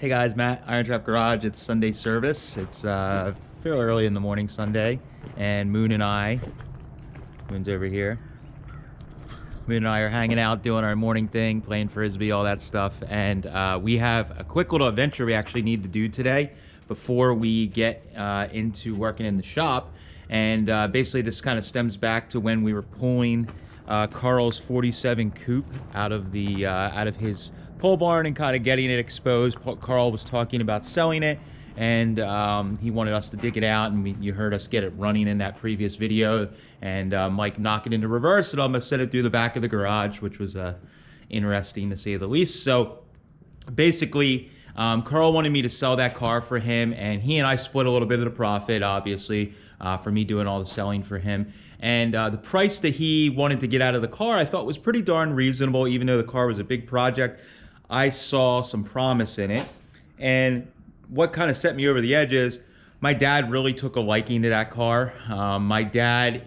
Hey guys, Matt, IronTrap Garage. It's Sunday service. It's fairly early in the morning Sunday, and Moon's over here. Moon and I are hanging out, doing our morning thing, playing frisbee, all that stuff, and we have a quick little adventure we actually need to do today before we get into working in the shop. And basically this kind of stems back to when we were pulling Carl's 47 Coupe out of his pole barn and kind of getting it exposed. Carl was talking about selling it, and he wanted us to dig it out, and you heard us get it running in that previous video, and Mike knock it into reverse, and I'm gonna send it through the back of the garage, which was interesting to say the least. So basically, Carl wanted me to sell that car for him, and he and I split a little bit of the profit, obviously, for me doing all the selling for him. And the price that he wanted to get out of the car I thought was pretty darn reasonable. Even though the car was a big project, I saw some promise in it. And what kind of set me over the edge is my dad really took a liking to that car. My dad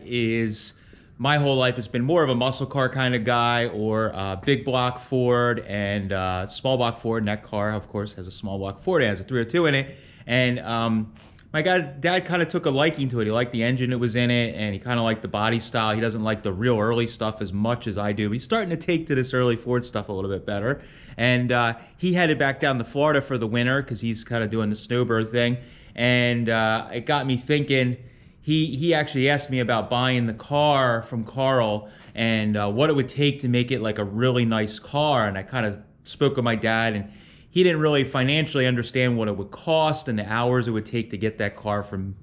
my whole life has been more of a muscle car kind of guy, or big block Ford and small block Ford. And that car, of course, has a small block Ford. It has a 302 in it. And my dad kind of took a liking to it. He liked the engine that was in it, and he kind of liked the body style. He doesn't like the real early stuff as much as I do. But he's starting to take to this early Ford stuff a little bit better. And he headed back down to Florida for the winter because he's kind of doing the snowbird thing. And it got me thinking. He actually asked me about buying the car from Carl and what it would take to make it like a really nice car. And I kind of spoke with my dad, and he didn't really financially understand what it would cost and the hours it would take to get that car from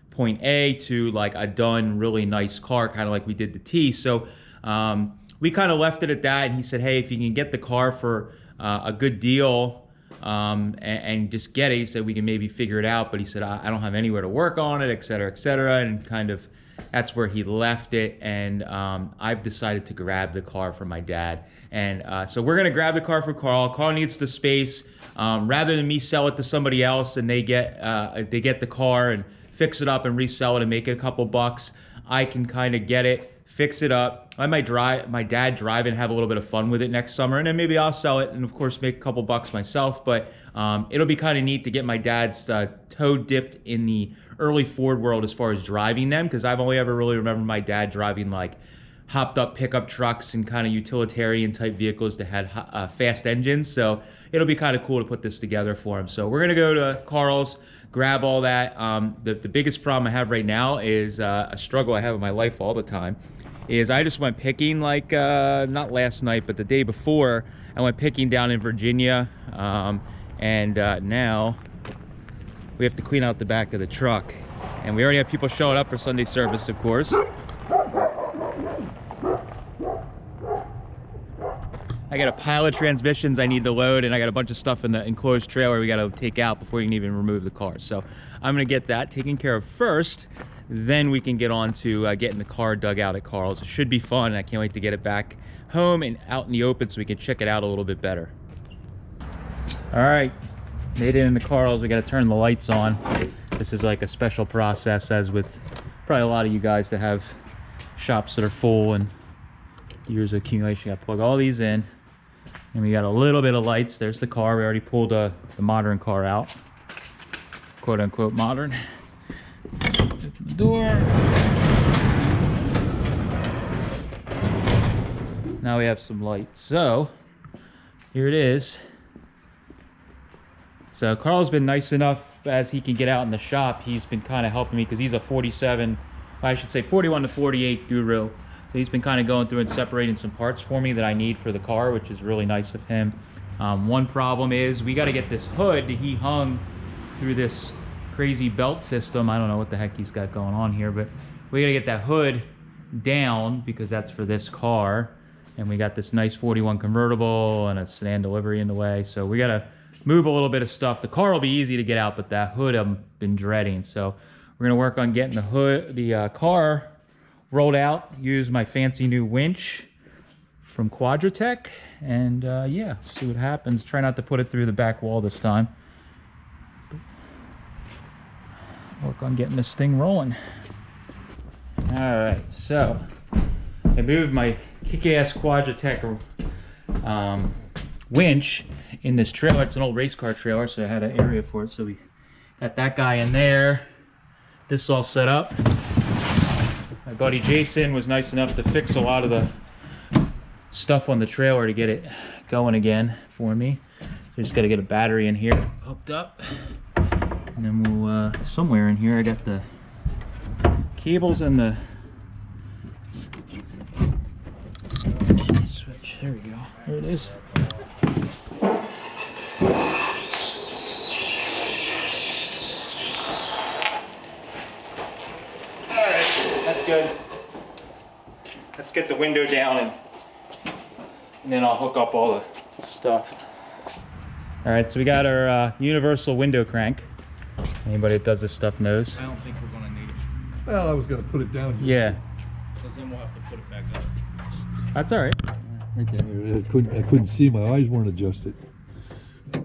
point A to like a done really nice car, kind of like we did the T. So we kind of left it at that, and he said, hey, if you can get the car for a good deal and just get it, he said we can maybe figure it out. But he said, I don't have anywhere to work on it, et cetera, and kind of that's where he left it. And I've decided to grab the car for my dad. And so we're gonna grab the car for Carl. Carl needs the space. Rather than me sell it to somebody else and they get the car and fix it up and resell it and make it a couple bucks, I can kind of get it, fix it up. I might my dad drive and have a little bit of fun with it next summer, and then maybe I'll sell it and of course make a couple bucks myself. But it'll be kind of neat to get my dad's toe dipped in the early Ford world as far as driving them, because I've only ever really remembered my dad driving like hopped up pickup trucks and kind of utilitarian type vehicles that had fast engines. So it'll be kind of cool to put this together for him. So we're gonna go to Carl's, grab all that. The biggest problem I have right now is a struggle I have in my life all the time is I just went picking like not last night but the day before. I went picking down in Virginia, and now we have to clean out the back of the truck, and we already have people showing up for Sunday service, of course. I got a pile of transmissions I need to load, and I got a bunch of stuff in the enclosed trailer we got to take out before you can even remove the car. So I'm going to get that taken care of first, then we can get on to getting the car dug out at Carl's. It should be fun, and I can't wait to get it back home and out in the open so we can check it out a little bit better. All right, made it into Carl's. We got to turn the lights on. This is like a special process, as with probably a lot of you guys that have shops that are full and years of accumulation. Got to plug all these in. And we got a little bit of lights. There's the car. We already pulled the modern car out. Quote unquote modern. Open the door. Now we have some light. So here it is. So Carl's been nice enough as he can get out in the shop. He's been kind of helping me because he's a 41 to 48 guru. So he's been kind of going through and separating some parts for me that I need for the car, which is really nice of him. One problem is we got to get this hood that he hung through this crazy belt system. I don't know what the heck he's got going on here, but we got to get that hood down because that's for this car. And we got this nice 41 convertible and a sedan delivery in the way. So we got to move a little bit of stuff. The car will be easy to get out, but that hood I've been dreading. So we're going to work on getting the car rolled out, use my fancy new winch from Quadratech, and yeah, see what happens. Try not to put it through the back wall this time. Work on getting this thing rolling. All right, so I moved my kick-ass Quadratech winch in this trailer. It's an old race car trailer, so I had an area for it. So we got that guy in there. This is all set up. My buddy Jason was nice enough to fix a lot of the stuff on the trailer to get it going again for me. So just got to get a battery in here hooked up. And then we'll, somewhere in here, I got the cables and the switch. There we go. There it is. Alright, that's good. Let's get the window down and then I'll hook up all the stuff. Alright, so we got our universal window crank. Anybody that does this stuff knows. I don't think we're going to need it. Well, I was going to put it down here. Yeah. Because then we'll have to put it back up. That's alright. Right there. I couldn't see. My eyes weren't adjusted. How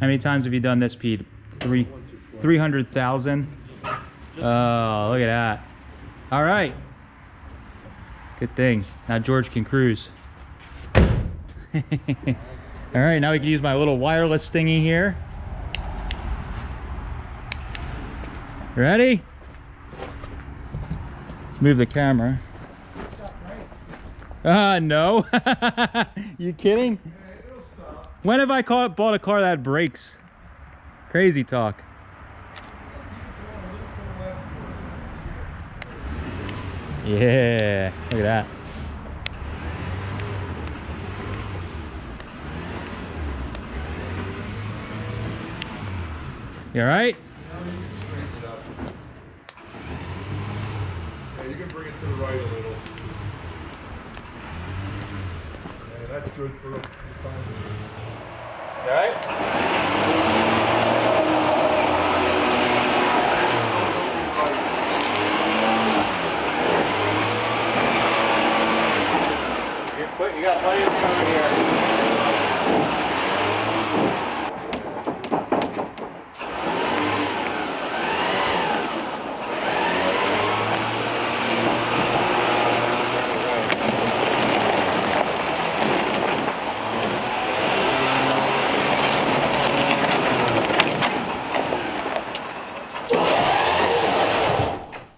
many times have you done this, Pete? 300,000? Oh, look at that. Alright. Good thing. Now George can cruise. Alright, now we can use my little wireless thingy here. Ready? Let's move the camera. No. You kidding? When have I bought a car that brakes? Crazy talk. Yeah, look at that. You all right? Yeah, you can bring it to the right a little. Yeah, that's good for the time. You all right? You got plenty of cover here.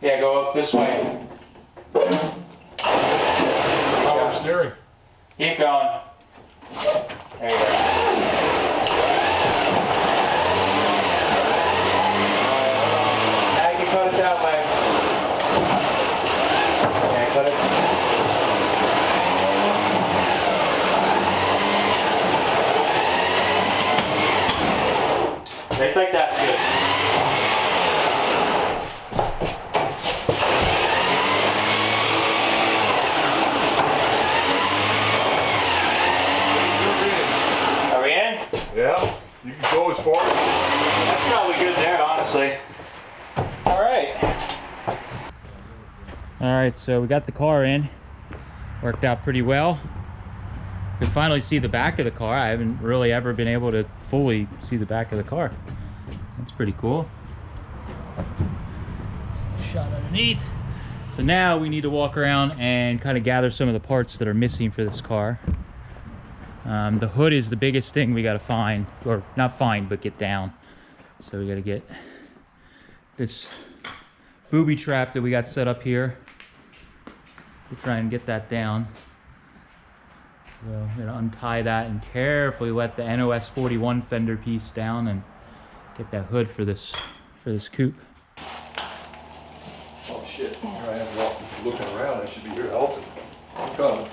Yeah, go up this way. Power steering. Keep going. There you go. Now you can cut it that way. Yeah, cut it. Right like that, good. Yeah, you can go as far. That's probably good there, honestly. All right. All right, so we got the car in. Worked out pretty well. We could finally see the back of the car. I haven't really ever been able to fully see the back of the car. That's pretty cool. Shot underneath. So now we need to walk around and kind of gather some of the parts that are missing for this car. The hood is the biggest thing we got to find, or not find, but get down. So we got to get this booby trap that we got set up here to try and get that down. So we're gonna untie that and carefully let the NOS 41 fender piece down and get that hood for this coupe. Oh shit! Here I am walking, looking around. I should be here helping. I'm coming.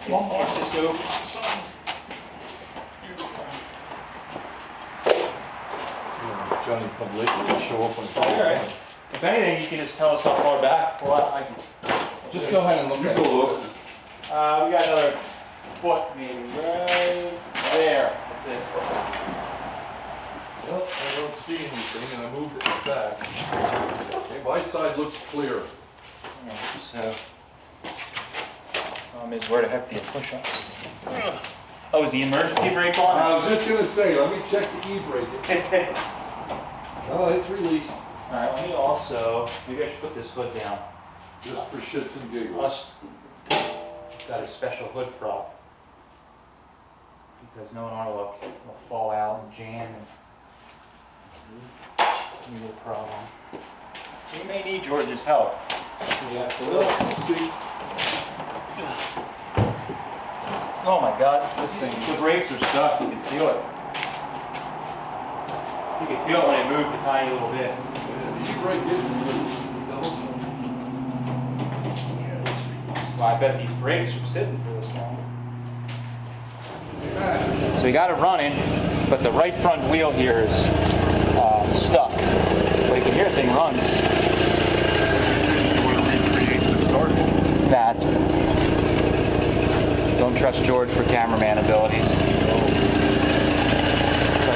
Let's just go. Johnny come late, he'll show up on time. All right. If anything, you can just tell us how far back. Well, I can. Just go ahead and look at it. Go look. We got another foot maybe right there. That's it. Well, I don't see anything, and I moved it back. Okay, my side looks clear. So, is where the heck do you push on? Oh, is the emergency brake on? I was just gonna say, let me check the e-brake. Oh, it's released. All right, let me also, maybe I should put this hood down. Just for shits and giggles. It's got a special hood prop because no one will fall out and jam and be a problem. We may need George's help. Yeah, we'll see. Oh my God, This thing. the brakes are stuck. You can feel it. You can feel it when it moves a tiny little bit. You break it. Well, I bet these brakes are sitting for this long. So we got it running, but the right front wheel here is stuck. But you can hear the thing runs. Nah, it's good. Don't trust George for cameraman abilities. So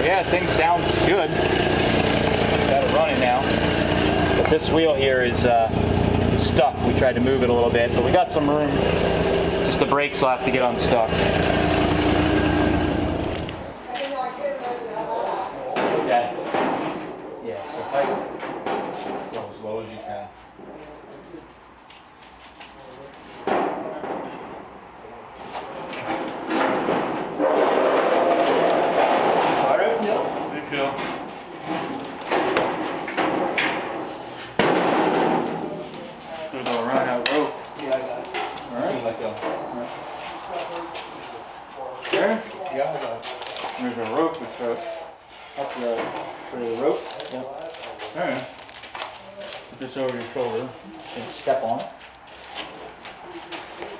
yeah, thing sounds good. Got it running now. But this wheel here is stuck. We tried to move it a little bit, but we got some room. Just the brakes will have to get unstuck. Okay. Yeah, so if I Go as low as you can. got it? Yep. Good go. Gonna go around that rope. Yeah, I got it. Alright. Let go. There. Yeah, I got it. There's a rope with up the for the rope. Yep. Alright. Put this over your shoulder. Then step on it.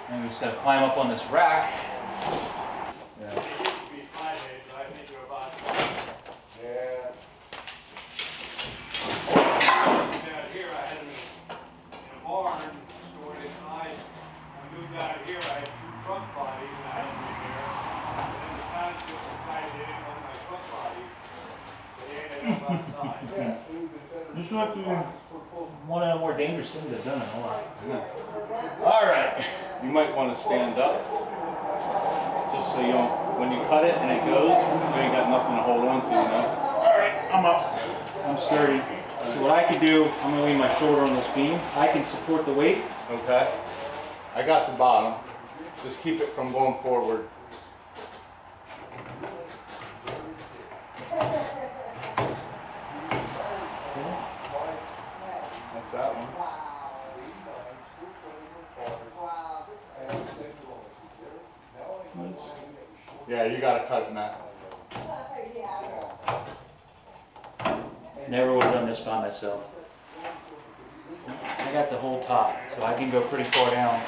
And we just gotta climb up on this rack. Yeah. Yeah. Down here, I had them in a barn, stored it, and I moved out of here, I had 2 truck bodies, and I had them in there. And then the township decided they didn't want my truck bodies, so they ended up outside. This might be one of the more dangerous things I've done in a while. Alright. You might want to stand up, just so you don't, when you cut it and it goes, you ain't got nothing to hold on to, you know? Alright, I'm up. I'm sturdy. So what I can do, I'm gonna lean my shoulder on this beam. I can support the weight. Okay. I got the bottom. Just keep it from going forward. That's that one. Yeah, you gotta cut it now. Never would have done this by myself. I got the whole top, so I can go pretty far down.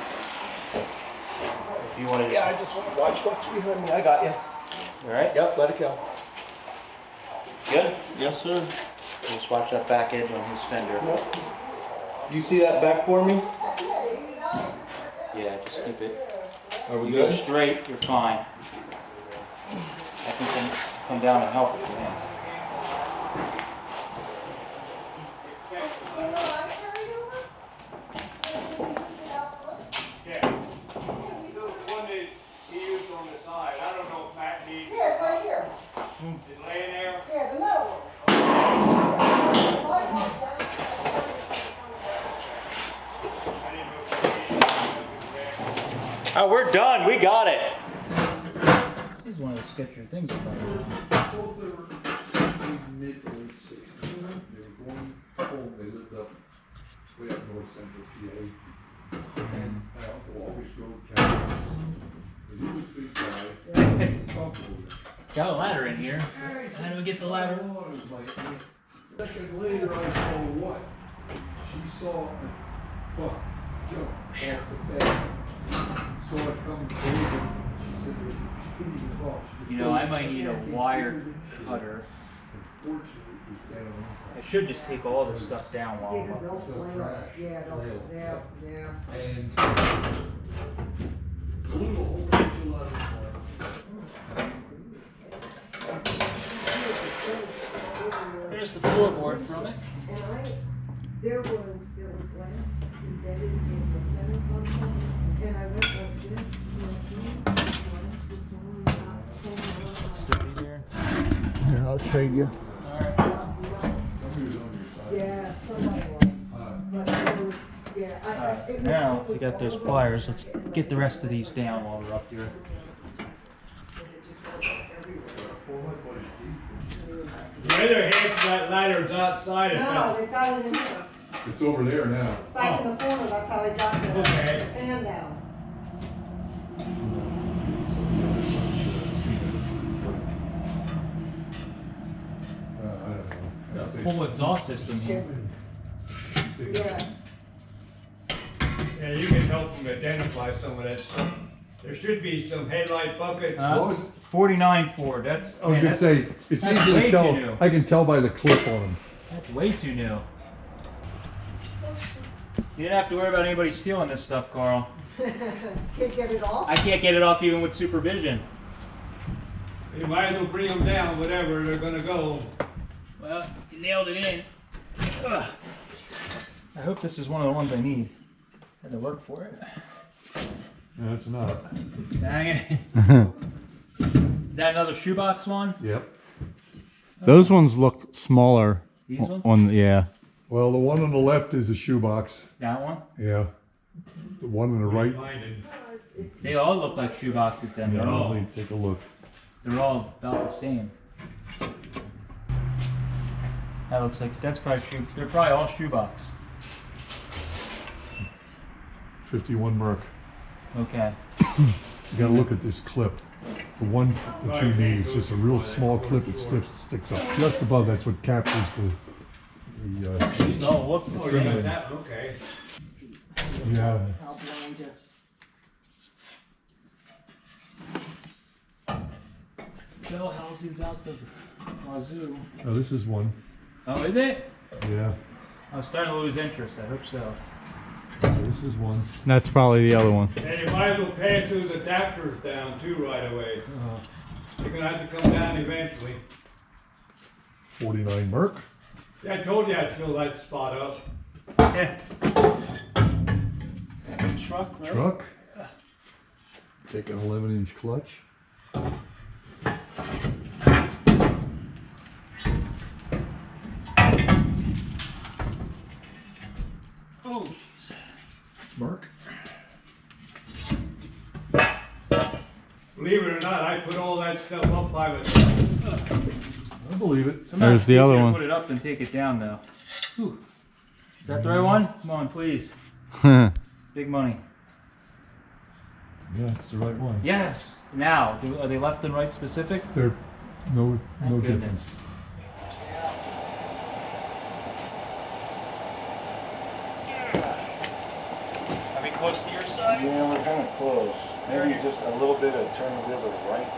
If you want to Yeah, I just want to watch what's behind me. I got you. Alright? Yep, let it go. Good? Yes, sir. Just watch that back edge on his fender. Yep. You see that back for me? Yeah, just keep it. Are we You go good? straight, you're fine. I can come down and help if you want. Yeah. The one that he used on the side, I don't know if Matt needs. Yeah, it's right here. It's laying there. Yeah, the middle one. I didn't know if he needed. Oh, we're done. We got it. This is one of the sketchier things about it. Both they were mid to late 60s. They were going home. They lived up way up north central PA. And my uncle always drove cows. He was a big guy. Comfortable with it. Got a ladder in here. How do we get the ladder? Oh, it was my aunt. Second later, I saw what? She saw a buck jump off the bed. Saw it coming towards her. She said she couldn't even talk. She just You know, I might need a wire cutter. Unfortunately, it was down. I should just take all this stuff down while Yeah, I'm 'cause up. they'll flail. Yeah, Flail. yeah. And blew a whole bunch of letters on it. Here's the floorboard from it. And there was glass embedded in the center console, and I went like this, you know, see, the glass was totally not pulling Sturdy here. Here, I'll trade you. Yeah, somebody was. But they were, yeah, I Now we got those pliers. Let's get the rest of these down while we're up here. The other half of that ladder's outside. No, they've got it in here. It's over there now. It's back in the corner, that's how I got the Okay. fan down. I don't know. Got a full exhaust system here. Yeah. Yeah, you can help them identify some of that stuff. There should be some headlight buckets. What was it? 49 Ford. That's. I was man, gonna that's, say, it's that's easy way to too tell, new. I can tell by the clip on them. That's way too new. You didn't have to worry about anybody stealing this stuff, Carl. Can't get it off? I can't get it off even with supervision. You might as well bring them down, whatever, they're gonna go. Well, you nailed it in. Ugh. I hope this is one of the ones I need. Had to work for it. No, it's not. Dang it. Is that another shoebox one? Yep. Those ones look smaller. These ones? Yeah. Well, the one on the left is a shoebox. That one? Yeah. The one on the right. They all look like shoeboxes then. Yeah, They're all, let me take a look. they're all about the same. That looks like, that's probably they're probably all shoebox. 51 Merc. Okay. You gotta look at this clip. The one that you need is just a real small clip that sticks up just above. That's what captures the These all look the Oh, yeah, same. that, okay. yeah. I'll blind you. Bell housings out the wazoo. Oh, this is one. Oh, is it? Yeah. I was starting to lose interest. I hope so. This is one. That's probably the other one. And you might as well pass those adapters down too right away. You're gonna have to come down eventually. 49 Merc. Yeah, I told you I'd fill that spot up. Truck, right? Truck. Take an 11-inch clutch. Oh, jeez. Merc. Believe it or not, I put all that stuff up by myself. I believe it. Sometimes There's it's the other easier to one. Put it up and take it down, though. Whew. Is that the right one? Come on, please. Big money. Yeah, it's the right one. Yes. Now, are they left and right specific? They're no Thank difference. goodness. Are we close to your side? Yeah, we're kind of close. Maybe just a little bit of turn the wheel to the right.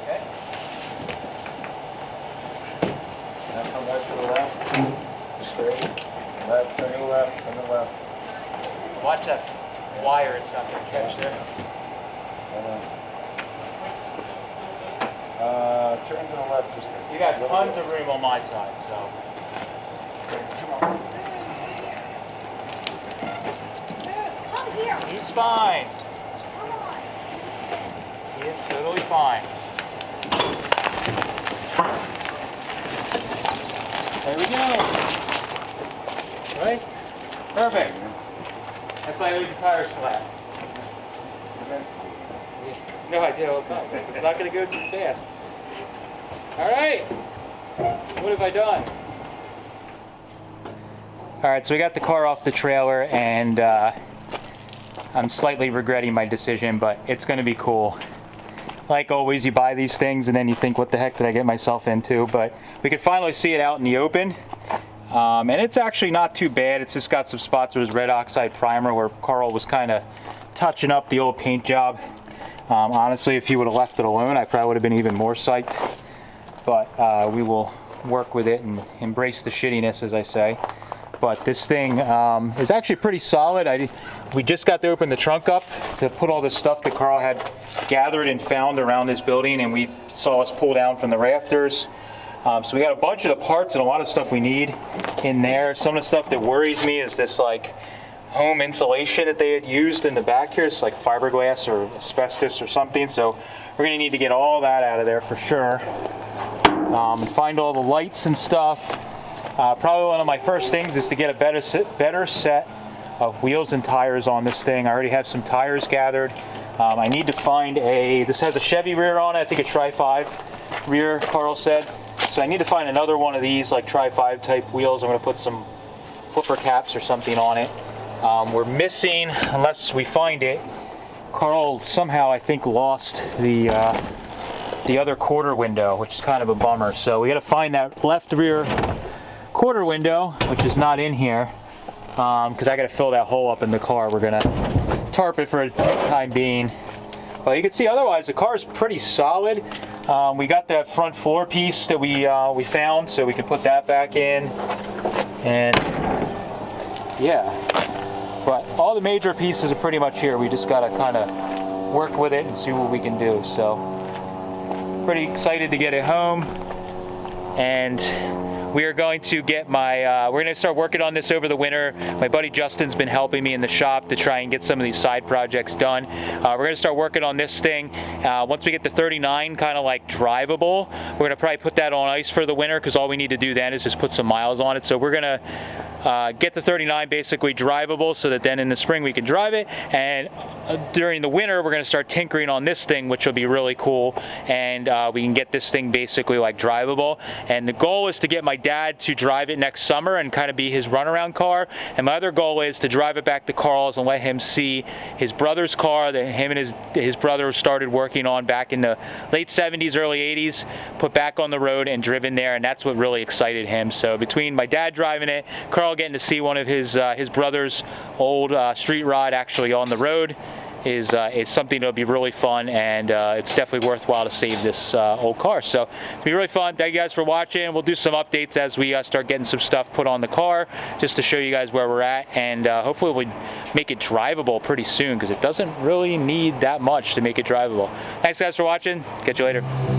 Okay. Now come back to the left. Straight. Left, turn to the left, turn to the left. Watch that wire. It's not going to catch there. Turn to the left just a You got little tons bit. of room on my side, so. Come here. He's fine. Come on. He is totally fine. There we go. Right? Perfect. That's why I leave the tires flat. No, I did all the time. It's not going to go too fast. All right. What have I done? All right, so we got the car off the trailer, and I'm slightly regretting my decision, but it's going to be cool. Like always, you buy these things and then you think, what the heck did I get myself into? But we could finally see it out in the open. And it's actually not too bad. It's just got some spots where it was red oxide primer where Carl was kind of touching up the old paint job. Honestly, if he would have left it alone, I probably would have been even more psyched. But we will work with it and embrace the shittiness, as I say. But this thing is actually pretty solid. We just got to open the trunk up to put all the stuff that Carl had gathered and found around this building, and we saw us pull down from the rafters. So we got a bunch of the parts and a lot of stuff we need in there. Some of the stuff that worries me is this like home insulation that they had used in the back here. It's like fiberglass or asbestos or something. So we're gonna need to get all that out of there for sure. Find all the lights and stuff. Probably one of my first things is to get a better set of wheels and tires on this thing. I already have some tires gathered. I need to find this has a Chevy rear on it, I think a Tri-5 rear, Carl said. So I need to find another one of these like Tri-5 type wheels. I'm going to put some flipper caps or something on it. We're missing, unless we find it, Carl somehow I think lost the other quarter window, which is kind of a bummer. So we got to find that left rear quarter window, which is not in here, because I got to fill that hole up in the car. We're gonna tarp it for a time being. But you can see otherwise the car is pretty solid. We got that front floor piece that we found, so we can put that back in. And yeah, but all the major pieces are pretty much here. We just gotta kind of work with it and see what we can do. So pretty excited to get it home, and we are going to get we're going to start working on this over the winter. My buddy Justin's been helping me in the shop to try and get some of these side projects done. We're going to start working on this thing. Once we get the 39 kind of like drivable, we're going to probably put that on ice for the winter, because all we need to do then is just put some miles on it. So we're going to get the 39 basically drivable, so that then in the spring we can drive it, and during the winter we're going to start tinkering on this thing, which will be really cool, and we can get this thing basically like drivable. And the goal is to get my dad to drive it next summer and kind of be his runaround car, and my other goal is to drive it back to Carl's and let him see his brother's car that him and his brother started working on back in the late 70s, early 80s, put back on the road and driven there, and that's what really excited him. So between my dad driving it, Carl getting to see one of his brother's old street rod actually on the road, is something that'll be really fun, and it's definitely worthwhile to save this old car. So it'll be really fun. Thank you guys for watching. We'll do some updates as we start getting some stuff put on the car, just to show you guys where we're at, and hopefully we make it drivable pretty soon, because it doesn't really need that much to make it drivable. Thanks guys for watching. Catch you later.